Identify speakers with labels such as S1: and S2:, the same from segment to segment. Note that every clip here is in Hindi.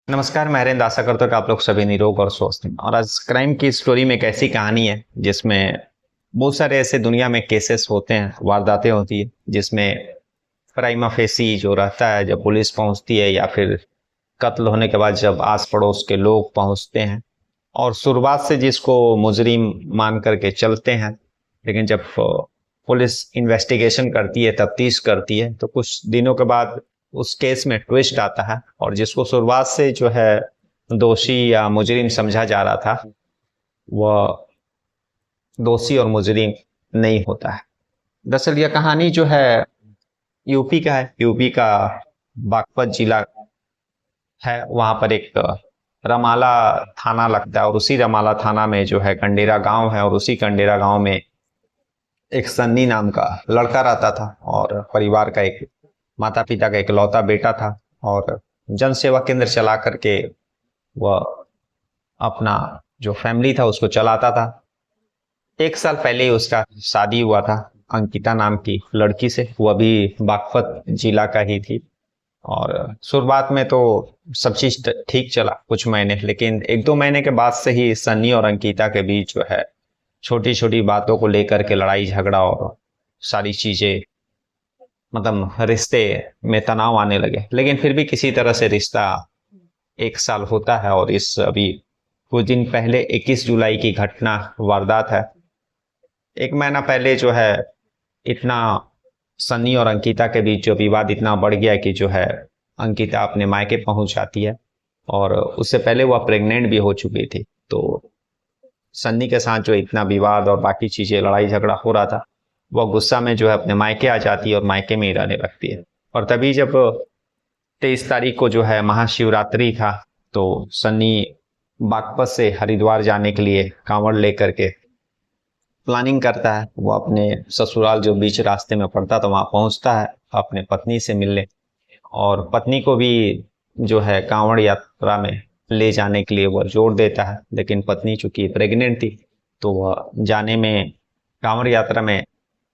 S1: नमस्कार, मैं हरेंद्र। आशा करता हूँ कि आप लोग सभी निरोग और स्वस्थ हैं। और आज क्राइम की स्टोरी में एक ऐसी कहानी है जिसमें बहुत सारे ऐसे दुनिया में केसेस होते हैं, वारदातें होती है, जिसमें प्राइमा फेसी जो रहता है जब पुलिस पहुंचती है या फिर कत्ल होने के बाद जब आस पड़ोस के लोग पहुंचते हैं और शुरुआत से जिसको मुजरिम मान करके चलते हैं, लेकिन जब पुलिस इन्वेस्टिगेशन करती है, तफ्तीश करती है, तो कुछ दिनों के बाद उस केस में ट्विस्ट आता है और जिसको शुरुआत से जो है दोषी या मुजरिम समझा जा रहा था, वह दोषी और मुजरिम नहीं होता है। दरअसल यह कहानी जो है यूपी का है। यूपी का बागपत जिला है। वहां पर एक रमाला थाना लगता है और उसी रमाला थाना में जो है कंडेरा गांव है और उसी कंडेरा गांव में एक सन्नी नाम का लड़का रहता था और परिवार का एक माता पिता का इकलौता बेटा था और जन सेवा केंद्र चला करके वह अपना जो फैमिली था उसको चलाता था। एक साल पहले ही उसका शादी हुआ था अंकिता नाम की लड़की से। वह भी बागपत जिला का ही थी और शुरुआत में तो सब चीज ठीक चला कुछ महीने, लेकिन एक दो महीने के बाद से ही सन्नी और अंकिता के बीच जो है छोटी छोटी बातों को लेकर के लड़ाई झगड़ा और सारी चीजें, मतलब रिश्ते में तनाव आने लगे। लेकिन फिर भी किसी तरह से रिश्ता एक साल होता है और इस अभी कुछ दिन पहले 21 जुलाई की घटना वारदात है। एक महीना पहले जो है इतना सन्नी और अंकिता के बीच जो विवाद इतना बढ़ गया कि जो है अंकिता अपने मायके पहुंच जाती है और उससे पहले वह प्रेग्नेंट भी हो चुकी थी। तो सन्नी के साथ जो इतना विवाद और बाकी चीजें लड़ाई झगड़ा हो रहा था, वह गुस्सा में जो है अपने मायके आ जाती है और मायके में ही रहने लगती है। और तभी जब 23 तारीख को जो है महाशिवरात्रि था, तो सन्नी बागपत से हरिद्वार जाने के लिए कांवड़ लेकर के प्लानिंग करता है। वो अपने ससुराल जो बीच रास्ते में पड़ता था वहां पहुंचता है अपने पत्नी से मिलने और पत्नी को भी जो है कांवड़ यात्रा में ले जाने के लिए वह जोर देता है। लेकिन पत्नी चूंकि प्रेग्नेंट थी तो वह जाने में, कांवड़ यात्रा में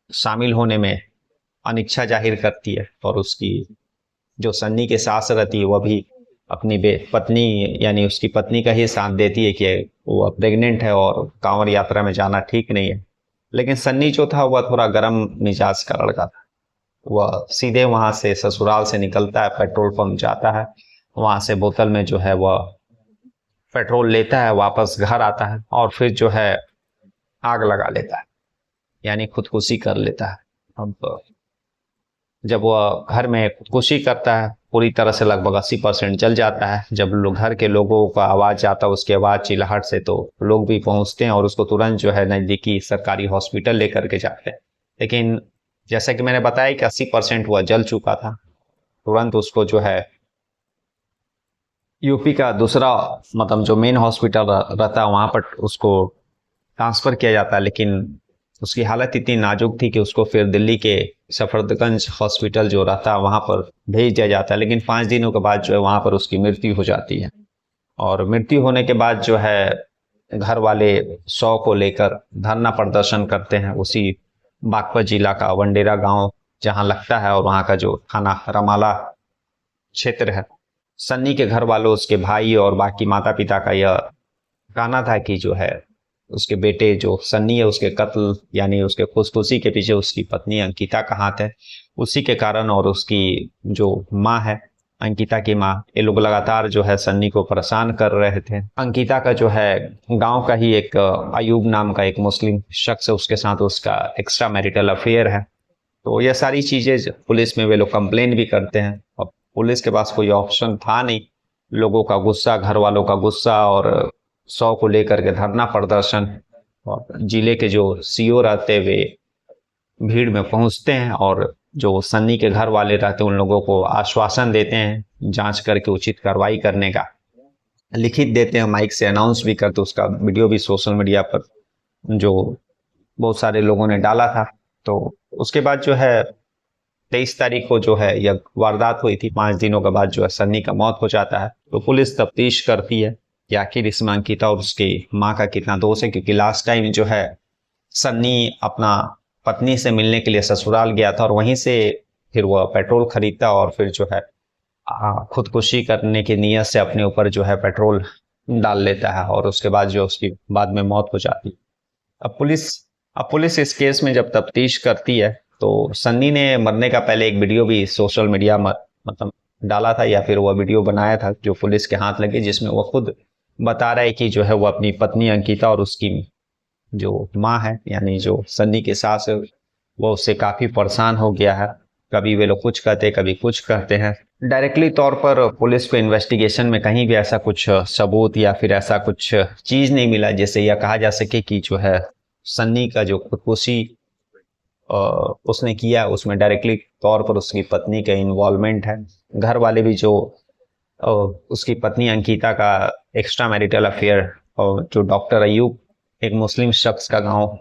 S1: शामिल होने में अनिच्छा जाहिर करती है और उसकी जो सन्नी के सास रहती है वह भी अपनी पत्नी यानी उसकी पत्नी का ही साथ देती है कि वो प्रेग्नेंट है और कांवड़ यात्रा में जाना ठीक नहीं है। लेकिन सन्नी जो था वह थोड़ा गर्म मिजाज का लड़का था। वह सीधे वहां से ससुराल से निकलता है, पेट्रोल पंप जाता है, वहां से बोतल में जो है वह पेट्रोल लेता है, वापस घर आता है और फिर जो है आग लगा लेता है, यानी खुदकुशी कर लेता है। अब जब वह घर में खुदकुशी करता है, पूरी तरह से लगभग 80% जल जाता है। जब लोग, घर के लोगों का आवाज जाता है उसके आवाज चिल्लाहट से, तो लोग भी पहुंचते हैं और उसको तुरंत जो है नजदीकी सरकारी हॉस्पिटल लेकर के जाते हैं। लेकिन जैसा कि मैंने बताया कि 80% वह जल चुका था। तुरंत उसको जो है यूपी का दूसरा, मतलब जो मेन हॉस्पिटल रहता है वहां पर उसको ट्रांसफर किया जाता है। लेकिन उसकी हालत इतनी नाजुक थी कि उसको फिर दिल्ली के सफदरगंज हॉस्पिटल जो रहता है वहां पर भेज दिया जाता है। लेकिन 5 दिनों के बाद जो है वहां पर उसकी मृत्यु हो जाती है और मृत्यु होने के बाद जो है घर वाले शव को लेकर धरना प्रदर्शन करते हैं उसी बागपत जिला का वंडेरा गांव जहां लगता है और वहां का जो थाना रमाला क्षेत्र है। सन्नी के घर वालों, उसके भाई और बाकी माता पिता का यह कहना था कि जो है उसके बेटे जो सन्नी है उसके कत्ल यानी उसके खुदकुशी के पीछे उसकी पत्नी अंकिता का हाथ है। उसी के कारण और उसकी जो माँ है, अंकिता की माँ, ये लोग लगातार जो है सन्नी को परेशान कर रहे थे। अंकिता का जो है गांव का ही एक अयूब नाम का एक मुस्लिम शख्स है, उसके साथ उसका एक्स्ट्रा मैरिटल अफेयर है। तो ये सारी चीजें पुलिस में वे लोग कंप्लेन भी करते हैं। अब पुलिस के पास कोई ऑप्शन था नहीं। लोगों का गुस्सा, घर वालों का गुस्सा और 100 को लेकर के धरना प्रदर्शन, और जिले के जो सीओ रहते वे भीड़ में पहुंचते हैं और जो सन्नी के घर वाले रहते हैं उन लोगों को आश्वासन देते हैं जांच करके उचित कार्रवाई करने का, लिखित देते हैं, माइक से अनाउंस भी करते। उसका वीडियो भी सोशल मीडिया पर जो बहुत सारे लोगों ने डाला था। तो उसके बाद जो है 23 तारीख को जो है यह वारदात हुई थी। 5 दिनों के बाद जो है सन्नी का मौत हो जाता है। तो पुलिस तफ्तीश करती है कि आखिर इसमें अंकिता और उसकी माँ का कितना दोष है, क्योंकि लास्ट टाइम जो है सन्नी अपना पत्नी से मिलने के लिए ससुराल गया था और वहीं से फिर वह पेट्रोल खरीदता और फिर जो है खुदकुशी करने की नीयत से अपने ऊपर जो है पेट्रोल डाल लेता है और उसके बाद जो उसकी बाद में मौत हो जाती है। अब पुलिस अब पुलिस इस केस में जब तफ्तीश करती है तो सन्नी ने मरने का पहले एक वीडियो भी सोशल मीडिया मतलब डाला था या फिर वह वीडियो बनाया था जो पुलिस के हाथ लगे, जिसमें वह खुद बता रहा है कि जो है वो अपनी पत्नी अंकिता और उसकी जो माँ है यानी जो सन्नी की सास है वो उससे काफ़ी परेशान हो गया है। कभी वे लोग कुछ कहते कभी कुछ कहते हैं। डायरेक्टली तौर पर पुलिस को इन्वेस्टिगेशन में कहीं भी ऐसा कुछ सबूत या फिर ऐसा कुछ चीज़ नहीं मिला जिससे यह कहा जा सके कि जो है सन्नी का जो खुदकुशी उसने किया उसमें डायरेक्टली तौर पर उसकी पत्नी का इन्वॉल्वमेंट है। घर वाले भी जो उसकी पत्नी अंकिता का एक्स्ट्रा मैरिटल अफेयर और जो डॉक्टर अयूब एक मुस्लिम शख्स का गांव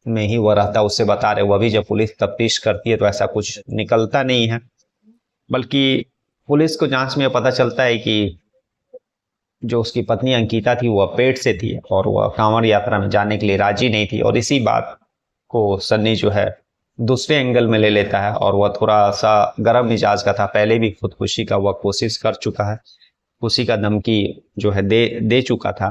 S1: में ही वह रहता उससे बता रहे, वह भी जब पुलिस तफ्तीश करती है तो ऐसा कुछ निकलता नहीं है, बल्कि पुलिस को जांच में पता चलता है कि जो उसकी पत्नी अंकिता थी वह पेट से थी और वह कांवड़ यात्रा में जाने के लिए राजी नहीं थी। और इसी बात को सन्नी जो है दूसरे एंगल में ले लेता है और वह थोड़ा सा गर्म मिजाज का था, पहले भी खुदकुशी का वह कोशिश कर चुका है, खुशी का धमकी जो है दे चुका था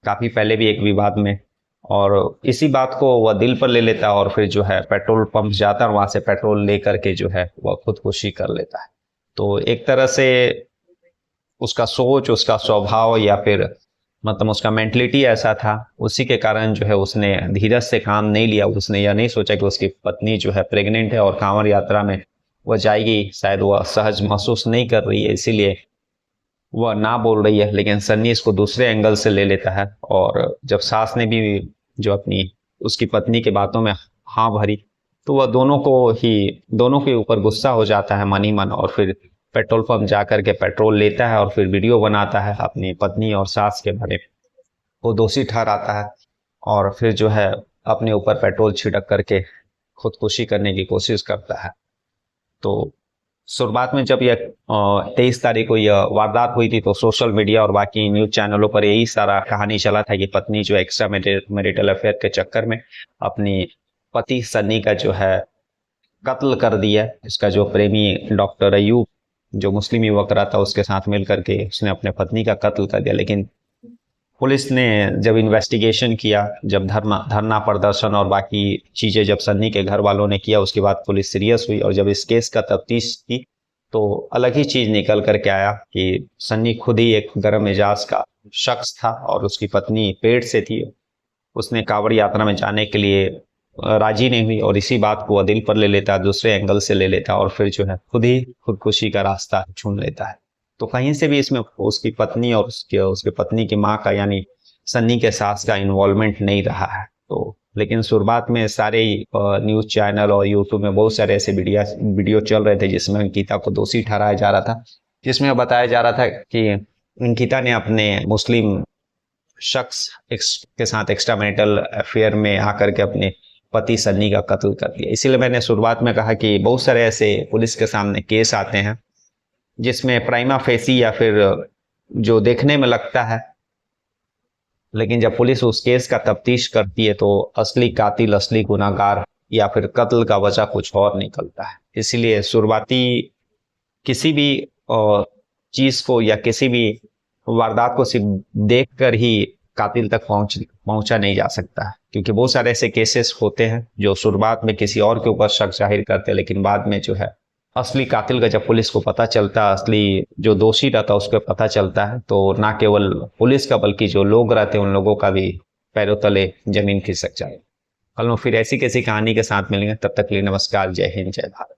S1: काफ़ी पहले भी एक विवाद में, और इसी बात को वह दिल पर ले लेता है और फिर जो है पेट्रोल पंप जाता है और वहाँ से पेट्रोल लेकर के जो है वह खुदकुशी कर लेता है। तो एक तरह से उसका सोच, उसका स्वभाव या फिर मतलब उसका मेंटलिटी ऐसा था, उसी के कारण जो है उसने धीरज से काम नहीं लिया। उसने यह नहीं सोचा कि उसकी पत्नी जो है प्रेग्नेंट है और कांवड़ यात्रा में वह जाएगी, शायद वह सहज महसूस नहीं कर रही है इसीलिए वह ना बोल रही है। लेकिन सन्नी इसको दूसरे एंगल से ले लेता है और जब सास ने भी जो अपनी उसकी पत्नी के बातों में हाँ भरी तो वह दोनों के ऊपर गुस्सा हो जाता है मन ही मन, और फिर पेट्रोल पंप जाकर के पेट्रोल लेता है और फिर वीडियो बनाता है अपनी पत्नी और सास के बारे में, वो दोषी ठहराता है और फिर जो है अपने ऊपर पेट्रोल छिड़क करके खुदकुशी करने की कोशिश करता है। तो शुरुआत में जब यह 23 तारीख को यह वारदात हुई थी तो सोशल मीडिया और बाकी न्यूज चैनलों पर यही सारा कहानी चला था कि पत्नी जो एक्स्ट्रा मैरिटल अफेयर के चक्कर में अपनी पति सन्नी का जो है कत्ल कर दिया। इसका जो प्रेमी डॉक्टर अयूब जो मुस्लिम युवक रहा था उसके साथ मिलकर के उसने अपने पत्नी का कत्ल कर दिया। लेकिन पुलिस ने जब इन्वेस्टिगेशन किया, जब धरना प्रदर्शन और बाकी चीज़ें जब सन्नी के घर वालों ने किया, उसके बाद पुलिस सीरियस हुई और जब इस केस का तफ्तीश की तो अलग ही चीज़ निकल करके आया कि सन्नी खुद ही एक गर्म मिजाज का शख्स था और उसकी पत्नी पेट से थी। उसने कांवड़ यात्रा में जाने के लिए राजी नहीं हुई और इसी बात को वह दिल पर ले लेता, दूसरे एंगल से ले लेता और फिर जो है खुद ही खुदकुशी का रास्ता चुन लेता है। तो कहीं से भी इसमें उसकी पत्नी और उसके पत्नी की माँ का यानी सन्नी के सास का इन्वॉल्वमेंट नहीं रहा है। तो लेकिन शुरुआत में सारे न्यूज चैनल और यूट्यूब में बहुत सारे ऐसे वीडियो चल रहे थे जिसमें अंकिता को दोषी ठहराया जा रहा था, जिसमें बताया जा रहा था कि अंकिता ने अपने मुस्लिम शख्स के साथ एक्स्ट्रा मैरिटल अफेयर में आकर के अपने पति सन्नी का कत्ल कर दिया। इसीलिए मैंने शुरुआत में कहा कि बहुत सारे ऐसे पुलिस के सामने केस आते हैं जिसमें प्राइमा फेसी या फिर जो देखने में लगता है, लेकिन जब पुलिस उस केस का तफ्तीश करती है तो असली कातिल, असली गुनाहगार या फिर कत्ल का वजह कुछ और निकलता है। इसीलिए शुरुआती किसी भी चीज को या किसी भी वारदात को सिर्फ देखकर ही कातिल तक पहुंचा नहीं जा सकता है, क्योंकि बहुत सारे ऐसे केसेस होते हैं जो शुरुआत में किसी और के ऊपर शक जाहिर करते हैं, लेकिन बाद में जो है असली कातिल का जब पुलिस को पता चलता है, असली जो दोषी रहता है उसको पता चलता है, तो ना केवल पुलिस का बल्कि जो लोग रहते हैं उन लोगों का भी पैरों तले जमीन खिसक जाए। कल फिर ऐसी किसी कहानी के साथ मिलेंगे, तब तक के लिए नमस्कार, जय हिंद, जय भारत।